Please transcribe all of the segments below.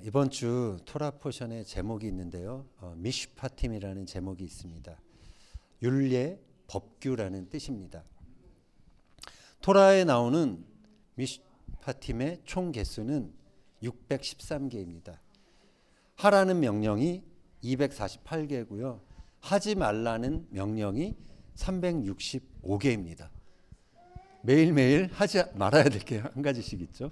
이번 주 토라 포션의 제목이 있는데요. 미슈파팀이라는 제목이 있습니다. 율례, 법규라는 뜻입니다. 토라에 나오는 미슈파팀의 총 개수는 613개입니다. 하라는 명령이 248개고요. 하지 말라는 명령이 365개입니다. 매일매일 하지 말아야 될 게 한 가지씩 있죠.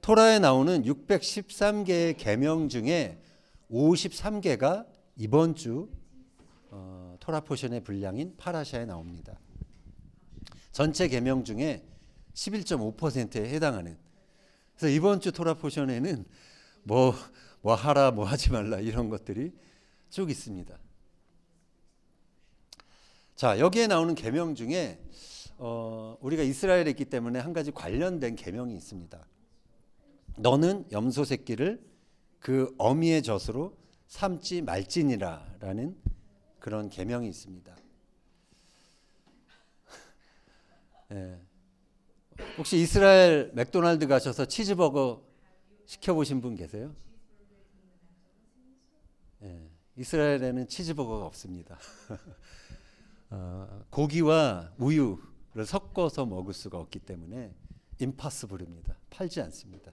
토라에 나오는 613개의 계명 중에 53개가 이번 주 토라 포션의 분량인 파라샤에 나옵니다. 전체 계명 중에 11.5%에 해당하는. 그래서 이번 주 토라 포션에는 뭐 하라, 뭐 하지 말라 이런 것들이 쭉 있습니다. 자, 여기에 나오는 계명 중에 우리가 이스라엘에 있기 때문에 한 가지 관련된 계명이 있습니다. 너는 염소 새끼를 그 어미의 젖으로 삼지 말지니라라는 그런 계명이 있습니다. 네. 혹시 이스라엘 맥도날드 가셔서 치즈버거 시켜보신 분 계세요? 네. 이스라엘에는 치즈버거가 없습니다. 고기와 우유를 섞어서 먹을 수가 없기 때문에 임파서블입니다. 팔지 않습니다.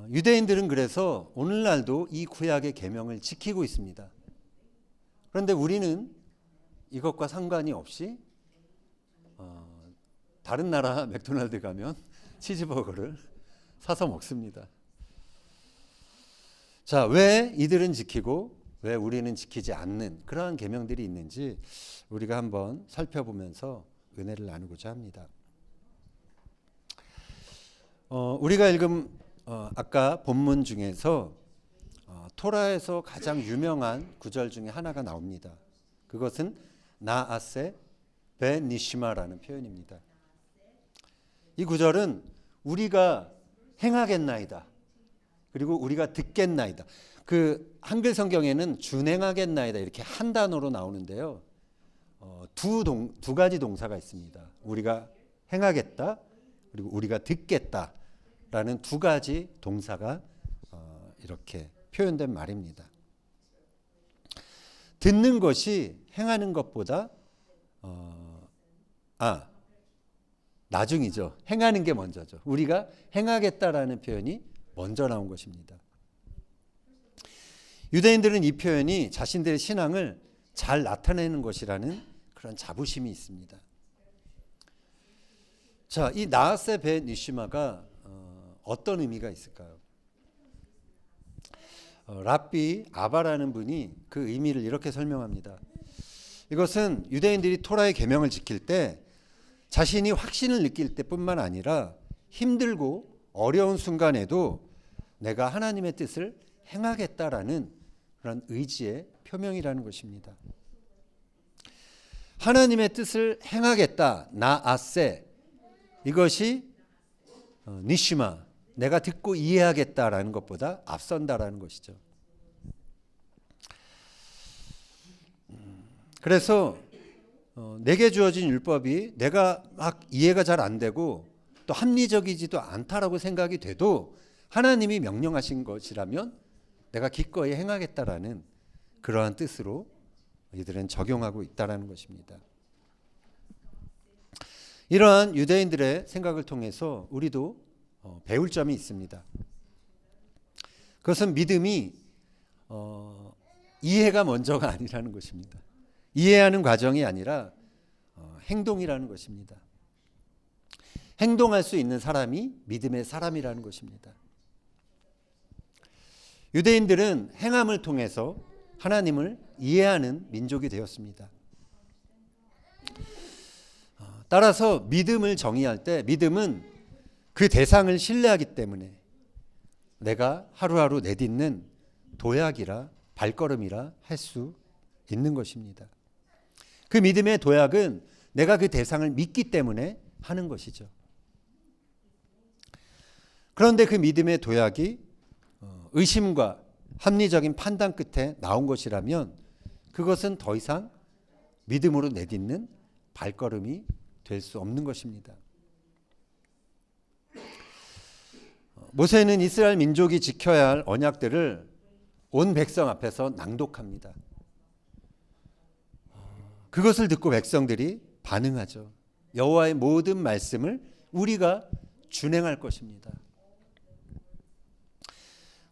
유대인들은 그래서 오늘날도 이 구약의 계명을 지키고 있습니다. 그런데 우리는 이것과 상관이 없이 다른 나라 맥도날드 가면 치즈버거를 사서 먹습니다. 자, 왜 이들은 지키고 왜 우리는 지키지 않는 그러한 계명들이 있는지 우리가 한번 살펴보면서 은혜를 나누고자 합니다. 우리가 읽은 아까 본문 중에서 토라에서 가장 유명한 구절 중에 하나가 나옵니다. 그것은 나아세 베니시마라는 표현입니다. 이 구절은 우리가 행하겠나이다. 그리고 우리가 듣겠나이다. 그 한글 성경에는 준행하겠나이다 이렇게 한 단어로 나오는데요. 두 가지 동사가 있습니다. 우리가 행하겠다 그리고 우리가 듣겠다. 라는 두 가지 동사가 이렇게 표현된 말입니다. 듣는 것이 행하는 것보다 나중이죠. 행하는 게 먼저죠. 우리가 행하겠다라는 표현이 먼저 나온 것입니다. 유대인들은 이 표현이 자신들의 신앙을 잘 나타내는 것이라는 그런 자부심이 있습니다. 자, 이 나아세 베 니시마가 어떤 의미가 있을까요? 랍비 아바라는 분이 그 의미를 이렇게 설명합니다. 이것은 유대인들이 토라의 계명을 지킬 때 자신이 확신을 느낄 때뿐만 아니라 힘들고 어려운 순간에도 내가 하나님의 뜻을 행하겠다라는 그런 의지의 표명이라는 것입니다. 하나님의 뜻을 행하겠다, 나아세, 이것이 니시마, 내가 듣고 이해하겠다라는 것보다 앞선다라는 것이죠. 그래서 내게 주어진 율법이 내가 막 이해가 잘 안 되고 또 합리적이지도 않다라고 생각이 돼도 하나님이 명령하신 것이라면 내가 기꺼이 행하겠다라는 그러한 뜻으로 이들은 적용하고 있다라는 것입니다. 이러한 유대인들의 생각을 통해서 우리도 배울 점이 있습니다. 그것은 믿음이 이해가 먼저가 아니라는 것입니다. 이해하는 과정이 아니라 행동이라는 것입니다. 행동할 수 있는 사람이 믿음의 사람이라는 것입니다. 유대인들은 행함을 통해서 하나님을 이해하는 민족이 되었습니다. 따라서 믿음을 정의할 때 믿음은 그 대상을 신뢰하기 때문에 내가 하루하루 내딛는 도약이라 발걸음이라 할 수 있는 것입니다. 그 믿음의 도약은 내가 그 대상을 믿기 때문에 하는 것이죠. 그런데 그 믿음의 도약이 의심과 합리적인 판단 끝에 나온 것이라면 그것은 더 이상 믿음으로 내딛는 발걸음이 될 수 없는 것입니다. 모세는 이스라엘 민족이 지켜야 할 언약들을 온 백성 앞에서 낭독합니다. 그것을 듣고 백성들이 반응하죠. 여호와의 모든 말씀을 우리가 준행할 것입니다.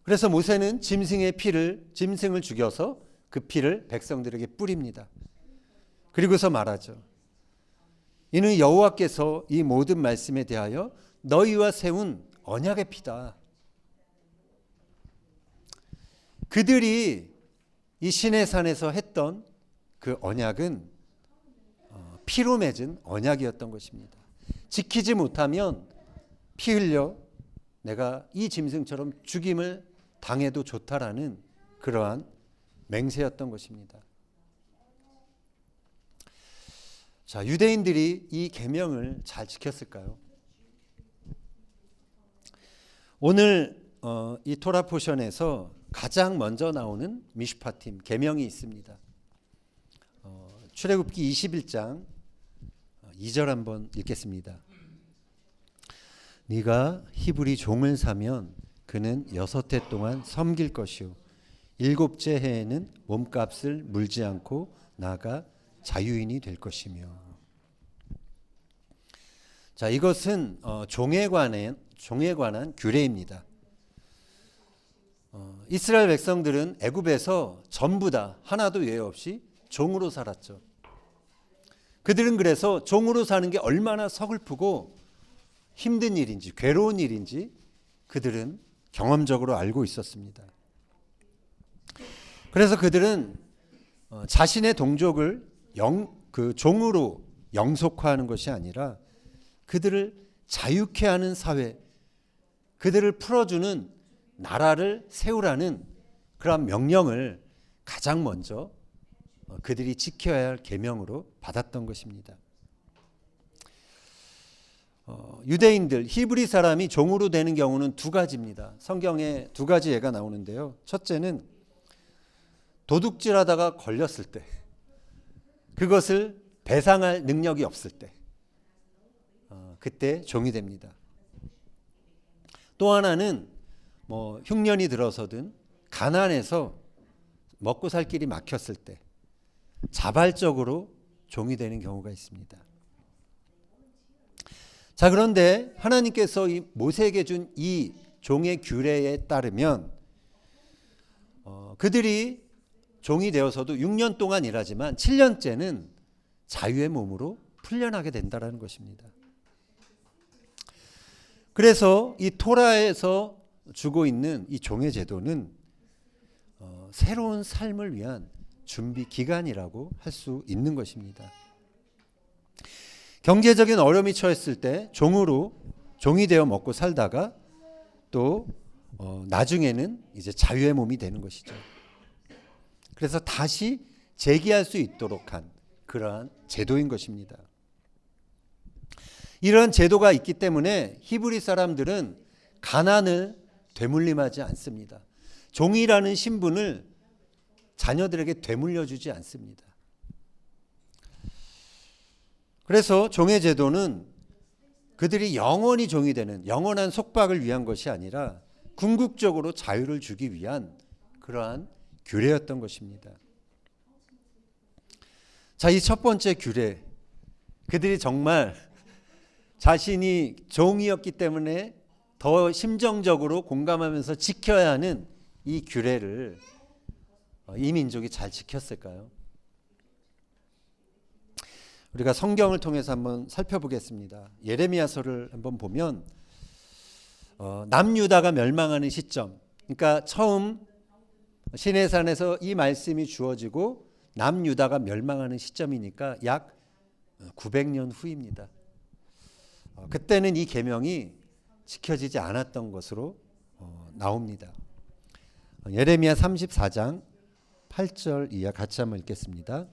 그래서 모세는 짐승을 죽여서 그 피를 백성들에게 뿌립니다. 그리고서 말하죠. 이는 여호와께서 이 모든 말씀에 대하여 너희와 세운 언약의 피다. 그들이 이 시내산에서 했던 그 언약은 피로 맺은 언약이었던 것입니다. 지키지 못하면 피 흘려 내가 이 짐승처럼 죽임을 당해도 좋다라는 그러한 맹세였던 것입니다. 자, 유대인들이 이 계명을 잘 지켰을까요? 오늘 이 토라 포션에서 가장 먼저 나오는 미슈파팀 계명이 있습니다. 출애굽기 21장 2절 한번 읽겠습니다. 네가 히브리 종을 사면 그는 6해 동안 섬길 것이요 7째 해에는 몸값을 물지 않고 나가 자유인이 될 것이며. 자, 이것은 종에 관한 규례입니다. 이스라엘 백성들은 애굽에서 전부 다 하나도 예외 없이 종으로 살았죠. 그들은 그래서 종으로 사는 게 얼마나 서글프고 힘든 일인지 괴로운 일인지 그들은 경험적으로 알고 있었습니다. 그래서 그들은 자신의 동족을 그 종으로 영속화하는 것이 아니라 그들을 자유케 하는 사회, 그들을 풀어주는 나라를 세우라는 그런 명령을 가장 먼저 그들이 지켜야 할 계명으로 받았던 것입니다. 유대인들, 히브리 사람이 종으로 되는 경우는 두 가지입니다. 성경에 두 가지 예가 나오는데요. 첫째는 도둑질하다가 걸렸을 때, 그것을 배상할 능력이 없을 때, 그때 종이 됩니다. 또 하나는 흉년이 들어서든 가난해서 먹고 살 길이 막혔을 때 자발적으로 종이 되는 경우가 있습니다. 자, 그런데 하나님께서 이 모세에게 준 이 종의 규례에 따르면 그들이 종이 되어서도 6년 동안 일하지만 7년째는 자유의 몸으로 풀려나게 된다는 것입니다. 그래서 이 토라에서 주고 있는 이 종의 제도는 새로운 삶을 위한 준비 기간이라고 할 수 있는 것입니다. 경제적인 어려움이 처했을 때 종이 되어 먹고 살다가 또 나중에는 이제 자유의 몸이 되는 것이죠. 그래서 다시 재기할 수 있도록 한 그러한 제도인 것입니다. 이러한 제도가 있기 때문에 히브리 사람들은 가난을 되물림하지 않습니다. 종이라는 신분을 자녀들에게 되물려주지 않습니다. 그래서 종의 제도는 그들이 영원히 종이 되는 영원한 속박을 위한 것이 아니라 궁극적으로 자유를 주기 위한 그러한 규례였던 것입니다. 자, 이 첫 번째 규례, 그들이 정말 자신이 종이었기 때문에 더 심정적으로 공감하면서 지켜야 하는 이 규례를 이 민족이 잘 지켰을까요? 우리가 성경을 통해서 한번 살펴보겠습니다. 예레미야서를 한번 보면 남유다가 멸망하는 시점, 그러니까 처음 시내산에서 이 말씀이 주어지고 남유다가 멸망하는 시점이니까 약 900년 후입니다. 그때는 이 계명이 지켜지지 않았던 것으로 나옵니다. 예레미야 34장 8절 이하 같이 한번 읽겠습니다.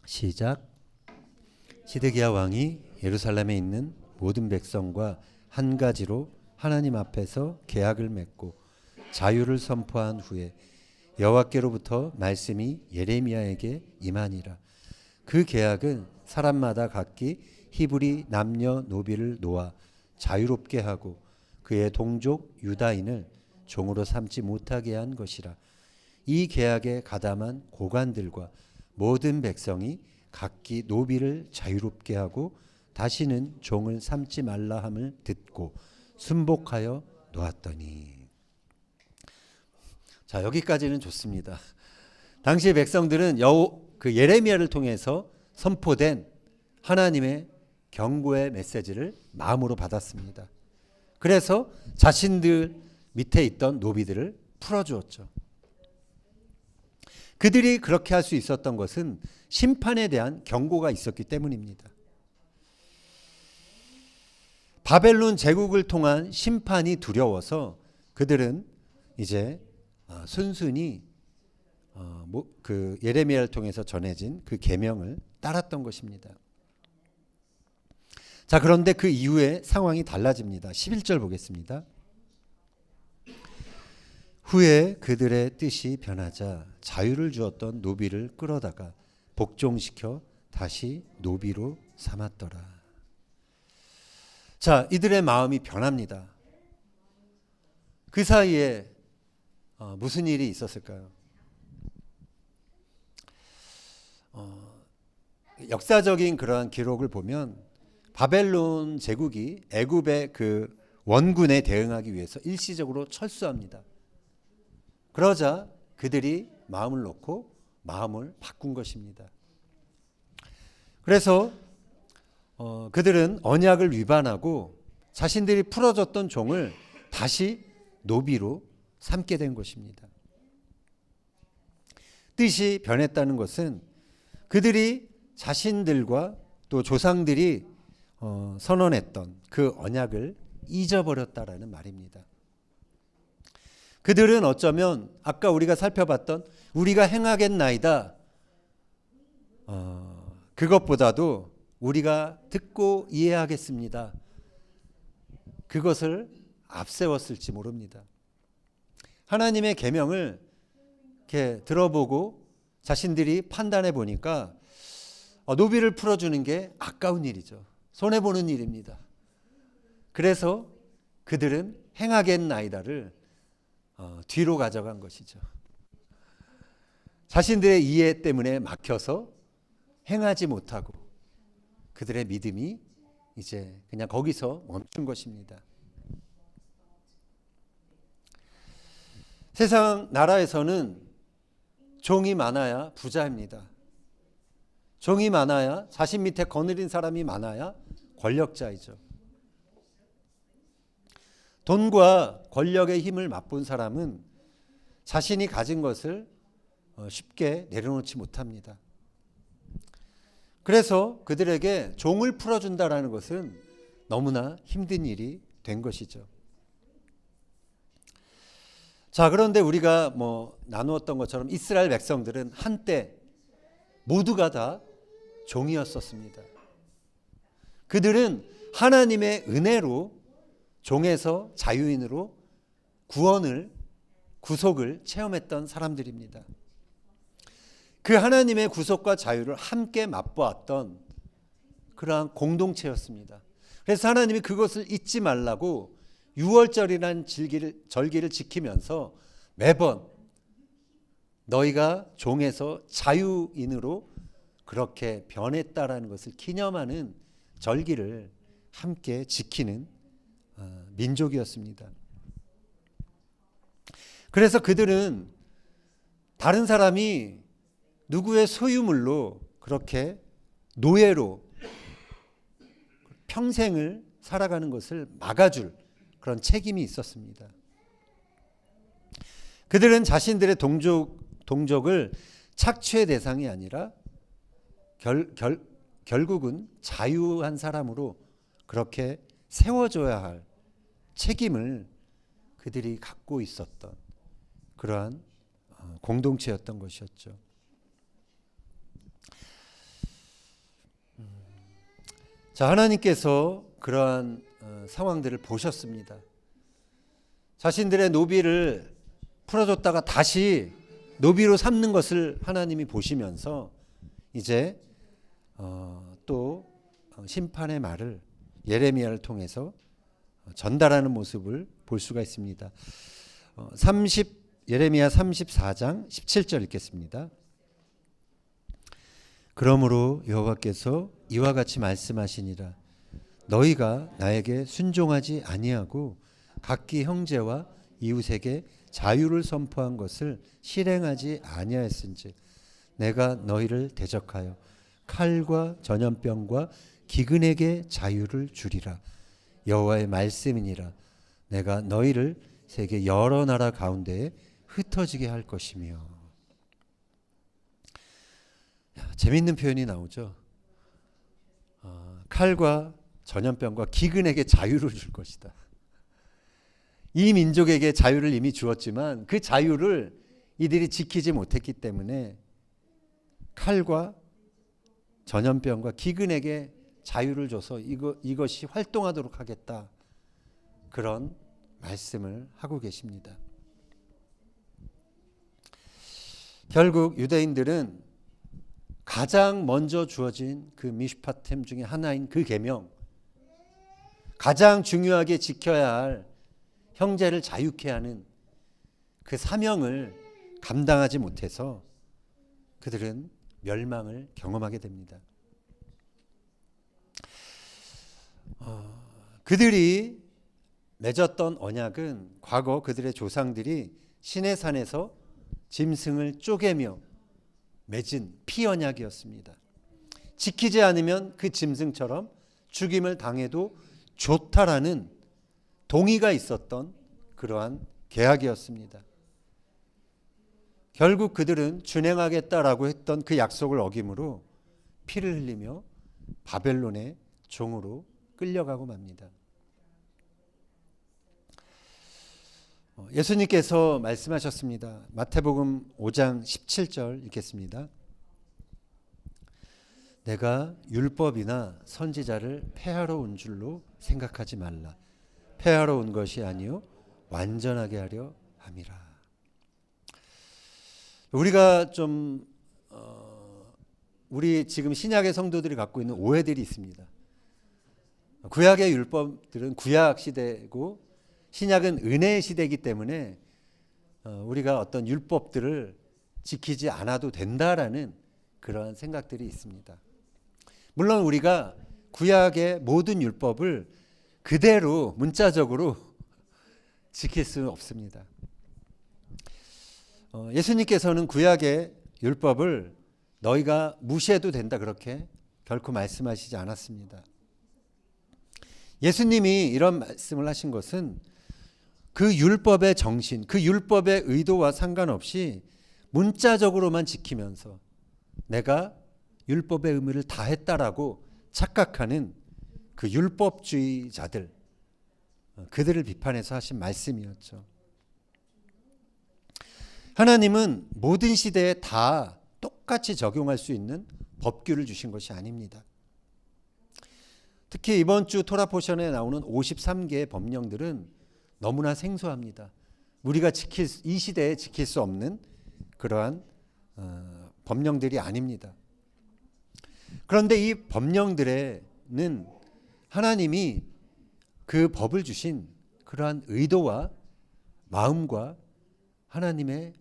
시작. 시드기야 왕이 예루살렘에 있는 모든 백성과 한 가지로 하나님 앞에서 계약을 맺고 자유를 선포한 후에 여호와께로부터 말씀이 예레미야에게 임하니라. 그 계약은 사람마다 각기 히브리 남녀 노비를 놓아 자유롭게 하고 그의 동족 유다인을 종으로 삼지 못하게 한 것이라. 이 계약에 가담한 고관들과 모든 백성이 각기 노비를 자유롭게 하고 다시는 종을 삼지 말라 함을 듣고 순복하여 놓았더니. 자, 여기까지는 좋습니다. 당시 백성들은 그 예레미야를 통해서 선포된 하나님의 경고의 메시지를 마음으로 받았습니다. 그래서 자신들 밑에 있던 노비들을 풀어주었죠. 그들이 그렇게 할 수 있었던 것은 심판에 대한 경고가 있었기 때문입니다. 바벨론 제국을 통한 심판이 두려워서 그들은 이제 순순히 그 예레미야를 통해서 전해진 그 계명을 따랐던 것입니다. 자, 그런데 그 이후에 상황이 달라집니다. 11절 보겠습니다. 후에 그들의 뜻이 변하자 자유를 주었던 노비를 끌어다가 복종시켜 다시 노비로 삼았더라. 자, 이들의 마음이 변합니다. 그 사이에 무슨 일이 있었을까요? 역사적인 그러한 기록을 보면 바벨론 제국이 애굽의 그 원군에 대응하기 위해서 일시적으로 철수합니다. 그러자 그들이 마음을 놓고 마음을 바꾼 것입니다. 그래서 그들은 언약을 위반하고 자신들이 풀어줬던 종을 다시 노비로 삼게 된 것입니다. 뜻이 변했다는 것은 그들이 자신들과 또 조상들이 선언했던 그 언약을 잊어버렸다라는 말입니다. 그들은 어쩌면 아까 우리가 살펴봤던 우리가 행하겠나이다, 그것보다도 우리가 듣고 이해하겠습니다, 그것을 앞세웠을지 모릅니다. 하나님의 계명을 이렇게 들어보고 자신들이 판단해 보니까 노비를 풀어주는 게 아까운 일이죠. 손해보는 일입니다. 그래서 그들은 행하겠나이다를 뒤로 가져간 것이죠. 자신들의 이해 때문에 막혀서 행하지 못하고 그들의 믿음이 이제 그냥 거기서 멈춘 것입니다. 세상 나라에서는 종이 많아야 부자입니다. 종이 많아야, 자신 밑에 거느린 사람이 많아야 권력자이죠. 돈과 권력의 힘을 맛본 사람은 자신이 가진 것을 쉽게 내려놓지 못합니다. 그래서 그들에게 종을 풀어준다라는 것은 너무나 힘든 일이 된 것이죠. 자, 그런데 우리가 나누었던 것처럼 이스라엘 백성들은 한때 모두가 다 종이었었습니다. 그들은 하나님의 은혜로 종에서 자유인으로 구속을 체험했던 사람들입니다. 그 하나님의 구속과 자유를 함께 맛보았던 그러한 공동체였습니다. 그래서 하나님이 그것을 잊지 말라고 유월절이라는 절기를 지키면서 매번 너희가 종에서 자유인으로 그렇게 변했다라는 것을 기념하는 절기를 함께 지키는 민족이었습니다. 그래서 그들은 다른 사람이 누구의 소유물로 그렇게 노예로 평생을 살아가는 것을 막아줄 그런 책임이 있었습니다. 그들은 자신들의 동족을 착취의 대상이 아니라 결국은 자유한 사람으로 그렇게 세워줘야 할 책임을 그들이 갖고 있었던 그러한 공동체였던 것이었죠. 자, 하나님께서 그러한 상황들을 보셨습니다. 자신들의 노비를 풀어줬다가 다시 노비로 삼는 것을 하나님이 보시면서 이제 또 심판의 말을 예레미야를 통해서 전달하는 모습을 볼 수가 있습니다. 예레미야 34장 17절 읽겠습니다. 그러므로 여호와께서 이와 같이 말씀하시니라. 너희가 나에게 순종하지 아니하고 각기 형제와 이웃에게 자유를 선포한 것을 실행하지 아니하였은즉 내가 너희를 대적하여 칼과 전염병과 기근에게 자유를 주리라. 여호와의 말씀이니라. 내가 너희를 세계 여러 나라 가운데에 흩어지게 할 것이며. 재밌는 표현이 나오죠. 칼과 전염병과 기근에게 자유를 줄 것이다. 이 민족에게 자유를 이미 주었지만 그 자유를 이들이 지키지 못했기 때문에 칼과 전염병과 기근에게 자유를 줘서 이것이 활동하도록 하겠다. 그런 말씀을 하고 계십니다. 결국 유대인들은 가장 먼저 주어진 그 미슈파템 중에 하나인 그 계명, 가장 중요하게 지켜야 할 형제를 자유케 하는 그 사명을 감당하지 못해서 그들은 멸망을 경험하게 됩니다. 그들이 맺었던 언약은 과거 그들의 조상들이 시내산에서 짐승을 쪼개며 맺은 피 언약이었습니다. 지키지 않으면 그 짐승처럼 죽임을 당해도 좋다라는 동의가 있었던 그러한 계약이었습니다. 결국 그들은 준행하겠다라고 했던 그 약속을 어김으로 피를 흘리며 바벨론의 종으로 끌려가고 맙니다. 예수님께서 말씀하셨습니다. 마태복음 5장 17절 읽겠습니다. 내가 율법이나 선지자를 폐하러 온 줄로 생각하지 말라. 폐하러 온 것이 아니요 완전하게 하려 함이라. 우리가 좀 우리 지금 신약의 성도들이 갖고 있는 오해들이 있습니다. 구약의 율법들은 구약 시대고 신약은 은혜의 시대이기 때문에 우리가 어떤 율법들을 지키지 않아도 된다라는 그러한 생각들이 있습니다. 물론 우리가 구약의 모든 율법을 그대로 문자적으로 지킬 수는 없습니다. 예수님께서는 구약의 율법을 너희가 무시해도 된다 그렇게 결코 말씀하시지 않았습니다. 예수님이 이런 말씀을 하신 것은 그 율법의 정신, 그 율법의 의도와 상관없이 문자적으로만 지키면서 내가 율법의 의무를 다했다라고 착각하는 그 율법주의자들, 그들을 비판해서 하신 말씀이었죠. 하나님은 모든 시대에 다 똑같이 적용할 수 있는 법규를 주신 것이 아닙니다. 특히 이번 주 토라 포션에 나오는 53개의 법령들은 너무나 생소합니다. 우리가 이 시대에 지킬 수 없는 그러한 법령들이 아닙니다. 그런데 이 법령들에는 하나님이 그 법을 주신 그러한 의도와 마음과 하나님의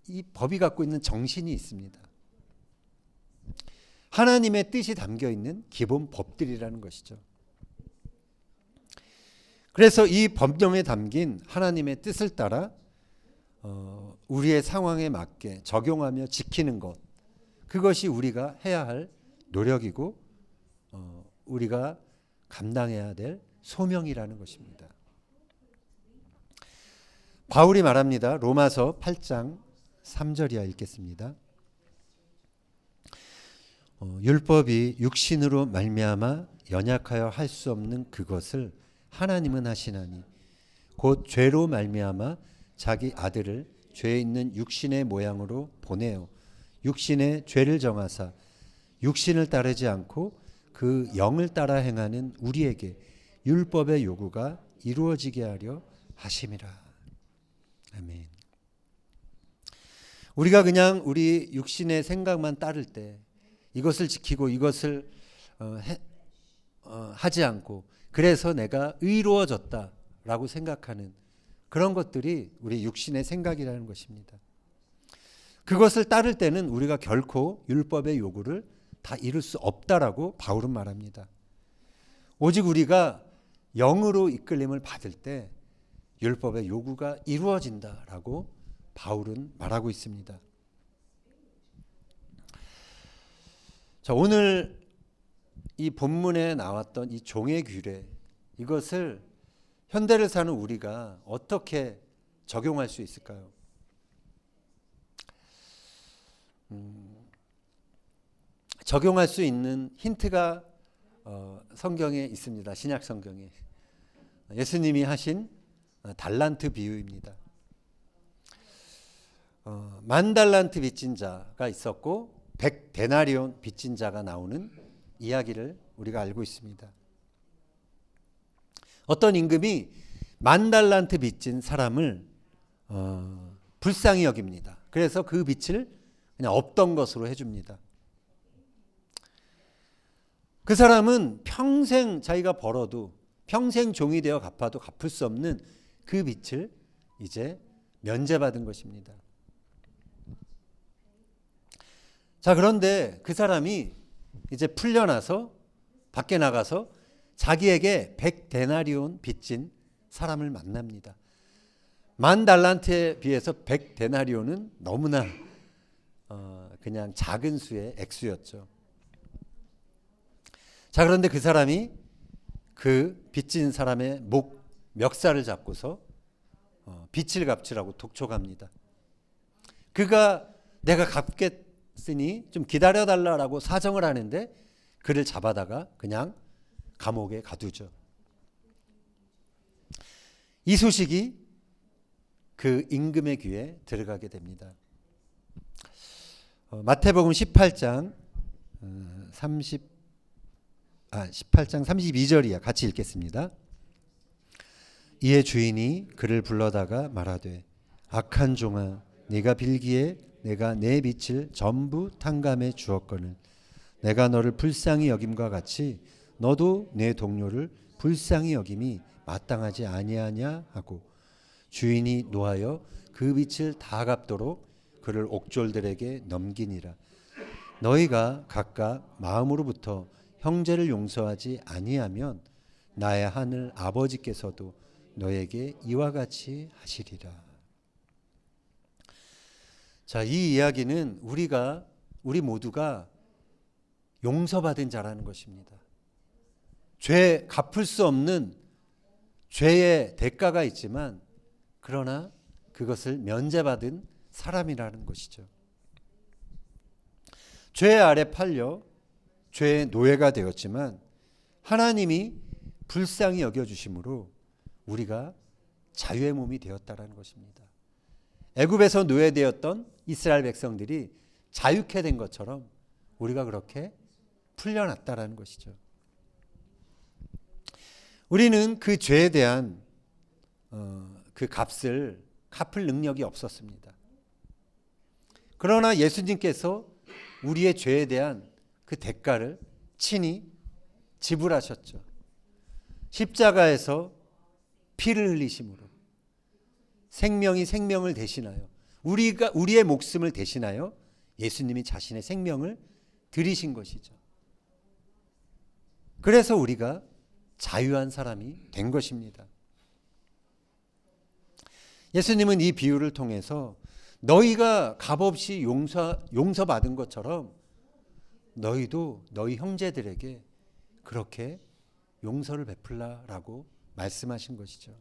이 법이 갖고 있는 정신이 있습니다. 하나님의 뜻이 담겨 있는 기본 법들이라는 것이죠. 그래서 이 법령에 담긴 하나님의 뜻을 따라 우리의 상황에 맞게 적용하며 지키는 것, 그것이 우리가 해야 할 노력이고 우리가 감당해야 될 소명이라는 것입니다. 바울이 말합니다. 로마서 8장 3절 이하 읽겠습니다. 율법이 육신으로 말미암아 연약하여 할 수 없는 그것을 하나님은 하시나니 곧 죄로 말미암아 자기 아들을 죄 있는 육신의 모양으로 보내어 육신의 죄를 정하사 육신을 따르지 않고 그 영을 따라 행하는 우리에게 율법의 요구가 이루어지게 하려 하심이라. 아멘. 우리가 그냥 우리 육신의 생각만 따를 때 이것을 지키고 이것을 하지 않고 그래서 내가 의로워졌다라고 생각하는 그런 것들이 우리 육신의 생각이라는 것입니다. 그것을 따를 때는 우리가 결코 율법의 요구를 다 이룰 수 없다라고 바울은 말합니다. 오직 우리가 영으로 이끌림을 받을 때 율법의 요구가 이루어진다라고 바울은 말하고 있습니다. 자, 오늘 이 본문에 나왔던 이 종의 규례, 이것을 현대를 사는 우리가 어떻게 적용할 수 있을까요? 적용할 수 있는 힌트가 성경에 있습니다. 신약 성경에. 예수님이 하신 달란트 비유입니다. 10,000달란트 빚진 자가 있었고 100데나리온 빚진 자가 나오는 이야기를 우리가 알고 있습니다. 어떤 임금이 10,000달란트 빚진 사람을 불쌍히 여깁니다. 그래서 그 빚을 그냥 없던 것으로 해줍니다. 그 사람은 평생 자기가 벌어도 평생 종이 되어 갚아도 갚을 수 없는 그 빚을 이제 면제받은 것입니다. 자, 그런데 그 사람이 이제 풀려나서 밖에 나가서 자기에게 100데나리온 빚진 사람을 만납니다. 10,000달란트에 비해서 100데나리온은 너무나 그냥 작은 수의 액수였죠. 자, 그런데 그 사람이 그 빚진 사람의 멱살을 잡고서 빚을 갚으라고 독촉합니다. 그가 내가 갚겠으니 좀 기다려달라고 사정을 하는데 그를 잡아다가 그냥 감옥에 가두죠. 이 소식이 그 임금의 귀에 들어가게 됩니다. 마태복음 18장 32절이야. 같이 읽겠습니다. 이에 주인이 그를 불러다가 말하되 악한 종아, 네가 빌기에 내가 내 빚을 전부 탕감해 주었거늘 내가 너를 불쌍히 여김과 같이 너도 내 동료를 불쌍히 여김이 마땅하지 아니하냐 하고 주인이 노하여 그 빚을 다 갚도록 그를 옥졸들에게 넘기니라. 너희가 각각 마음으로부터 형제를 용서하지 아니하면 나의 하늘 아버지께서도 너에게 이와 같이 하시리라. 자, 이 이야기는 우리 모두가 용서받은 자라는 것입니다. 죄 갚을 수 없는 죄의 대가가 있지만 그러나 그것을 면제받은 사람이라는 것이죠. 죄 아래 팔려 죄의 노예가 되었지만 하나님이 불쌍히 여겨주심으로 우리가 자유의 몸이 되었다라는 것입니다. 애굽에서 노예되었던 이스라엘 백성들이 자유케 된 것처럼 우리가 그렇게 풀려났다라는 것이죠. 우리는 그 죄에 대한 그 값을 갚을 능력이 없었습니다. 그러나 예수님께서 우리의 죄에 대한 그 대가를 친히 지불하셨죠. 십자가에서 피를 흘리심으로 생명이 생명을 대신하여 우리의 목숨을 대신하여 예수님이 자신의 생명을 드리신 것이죠. 그래서 우리가 자유한 사람이 된 것입니다. 예수님은 이 비유를 통해서 너희가 값없이 용서받은 것처럼 너희도 너희 형제들에게 그렇게 용서를 베풀라라고 말씀하신 것이죠.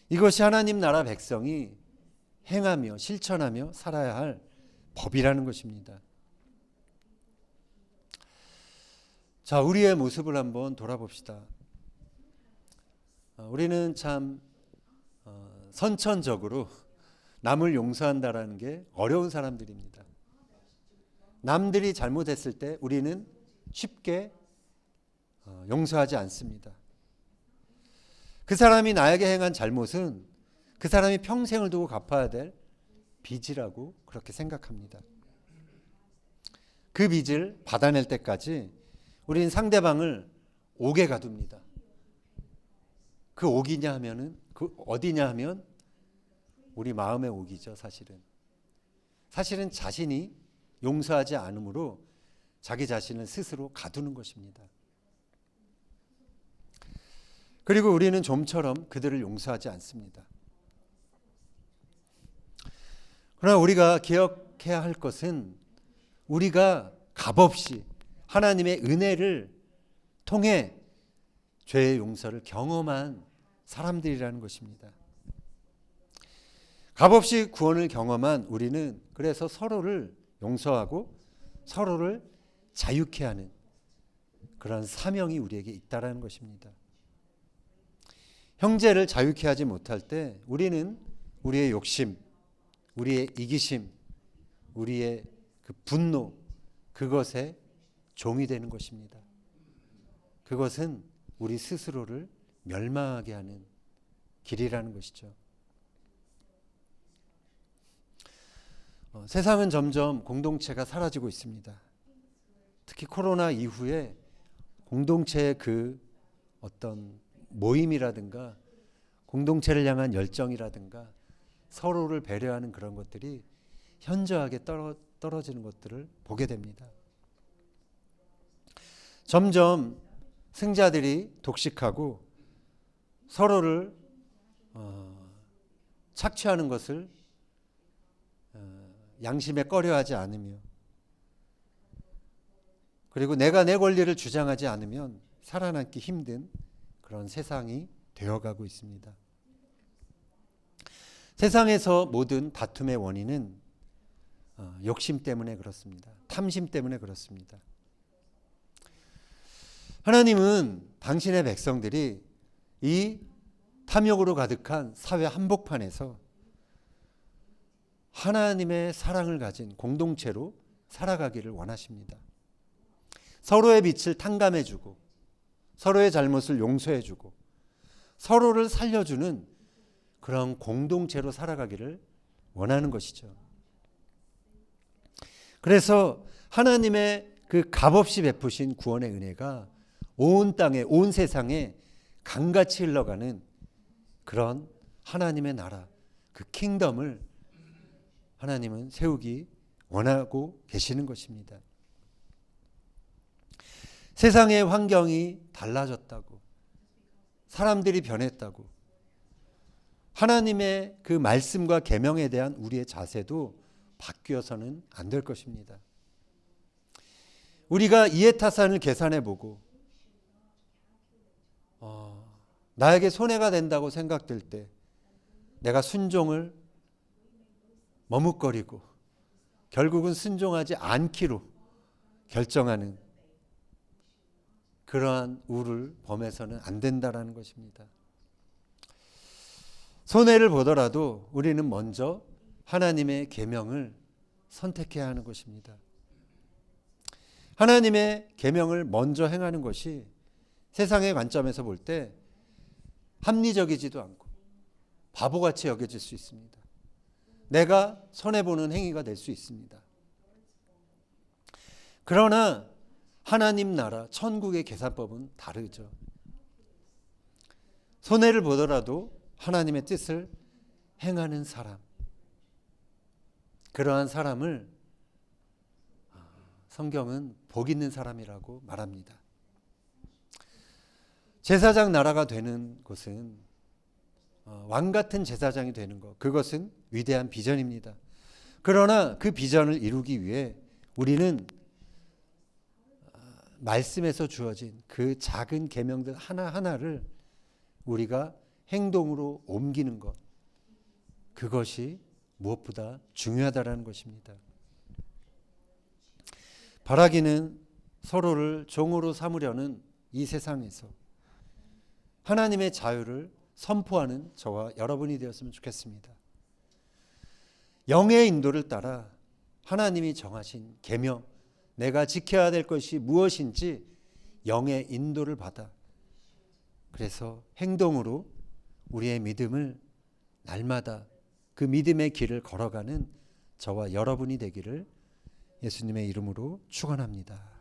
이것이 하나님 나라 백성이 행하며 실천하며 살아야 할 법이라는 것입니다. 자, 우리의 모습을 한번 돌아봅시다. 우리는 참 선천적으로 남을 용서한다라는 게 어려운 사람들입니다. 남들이 잘못했을 때 우리는 쉽게 용서하지 않습니다. 그 사람이 나에게 행한 잘못은 그 사람이 평생을 두고 갚아야 될 빚이라고 그렇게 생각합니다. 그 빚을 받아낼 때까지 우리는 상대방을 옥에 가둡니다. 그 옥이냐 하면은 그 어디냐 하면 우리 마음의 옥이죠. 사실은 자신이 용서하지 않으므로 자기 자신을 스스로 가두는 것입니다. 그리고 우리는 좀처럼 그들을 용서하지 않습니다. 그러나 우리가 기억해야 할 것은 우리가 값없이 하나님의 은혜를 통해 죄의 용서를 경험한 사람들이라는 것입니다. 값없이 구원을 경험한 우리는 그래서 서로를 용서하고 서로를 자유케 하는 그런 사명이 우리에게 있다라는 것입니다. 형제를 자유케 하지 못할 때 우리는 우리의 욕심, 우리의 이기심, 우리의 그 분노, 그것에 종이 되는 것입니다. 그것은 우리 스스로를 멸망하게 하는 길이라는 것이죠. 세상은 점점 공동체가 사라지고 있습니다. 특히 코로나 이후에 공동체의 그 어떤 모임이라든가 공동체를 향한 열정이라든가 서로를 배려하는 그런 것들이 현저하게 떨어지는 것들을 보게 됩니다. 점점 승자들이 독식하고 서로를 착취하는 것을 양심에 꺼려하지 않으며 그리고 내가 내 권리를 주장하지 않으면 살아남기 힘든 그런 세상이 되어가고 있습니다. 세상에서 모든 다툼의 원인은 욕심 때문에 그렇습니다. 탐심 때문에 그렇습니다. 하나님은 당신의 백성들이 이 탐욕으로 가득한 사회 한복판에서 하나님의 사랑을 가진 공동체로 살아가기를 원하십니다. 서로의 빛을 탕감해주고 서로의 잘못을 용서해주고 서로를 살려주는 그런 공동체로 살아가기를 원하는 것이죠. 그래서 하나님의 그 값없이 베푸신 구원의 은혜가 온 땅에, 온 세상에 강같이 흘러가는 그런 하나님의 나라, 그 킹덤을 하나님은 세우기 원하고 계시는 것입니다. 세상의 환경이 달라졌다고, 사람들이 변했다고, 하나님의 그 말씀과 계명에 대한 우리의 자세도 바뀌어서는 안 될 것입니다. 우리가 이해타산을 계산해 보고 나에게 손해가 된다고 생각될 때 내가 순종을 머뭇거리고 결국은 순종하지 않기로 결정하는 그러한 우를 범해서는 안 된다라는 것입니다. 손해를 보더라도 우리는 먼저 하나님의 계명을 선택해야 하는 것입니다. 하나님의 계명을 먼저 행하는 것이 세상의 관점에서 볼 때 합리적이지도 않고 바보같이 여겨질 수 있습니다. 내가 손해보는 행위가 될 수 있습니다. 그러나 하나님 나라 천국의 계산법은 다르죠. 손해를 보더라도 하나님의 뜻을 행하는 사람, 그러한 사람을 성경은 복 있는 사람이라고 말합니다. 제사장 나라가 되는 것은 왕 같은 제사장이 되는 것, 그것은 위대한 비전입니다. 그러나 그 비전을 이루기 위해 우리는 말씀에서 주어진 그 작은 계명들 하나하나를 우리가 행동으로 옮기는 것, 그것이 무엇보다 중요하다라는 것입니다. 바라기는 서로를 종으로 삼으려는 이 세상에서 하나님의 자유를 선포하는 저와 여러분이 되었으면 좋겠습니다. 영의 인도를 따라 하나님이 정하신 계명, 내가 지켜야 될 것이 무엇인지 영의 인도를 받아 그래서 행동으로 우리의 믿음을 날마다 그 믿음의 길을 걸어가는 저와 여러분이 되기를 예수님의 이름으로 축원합니다.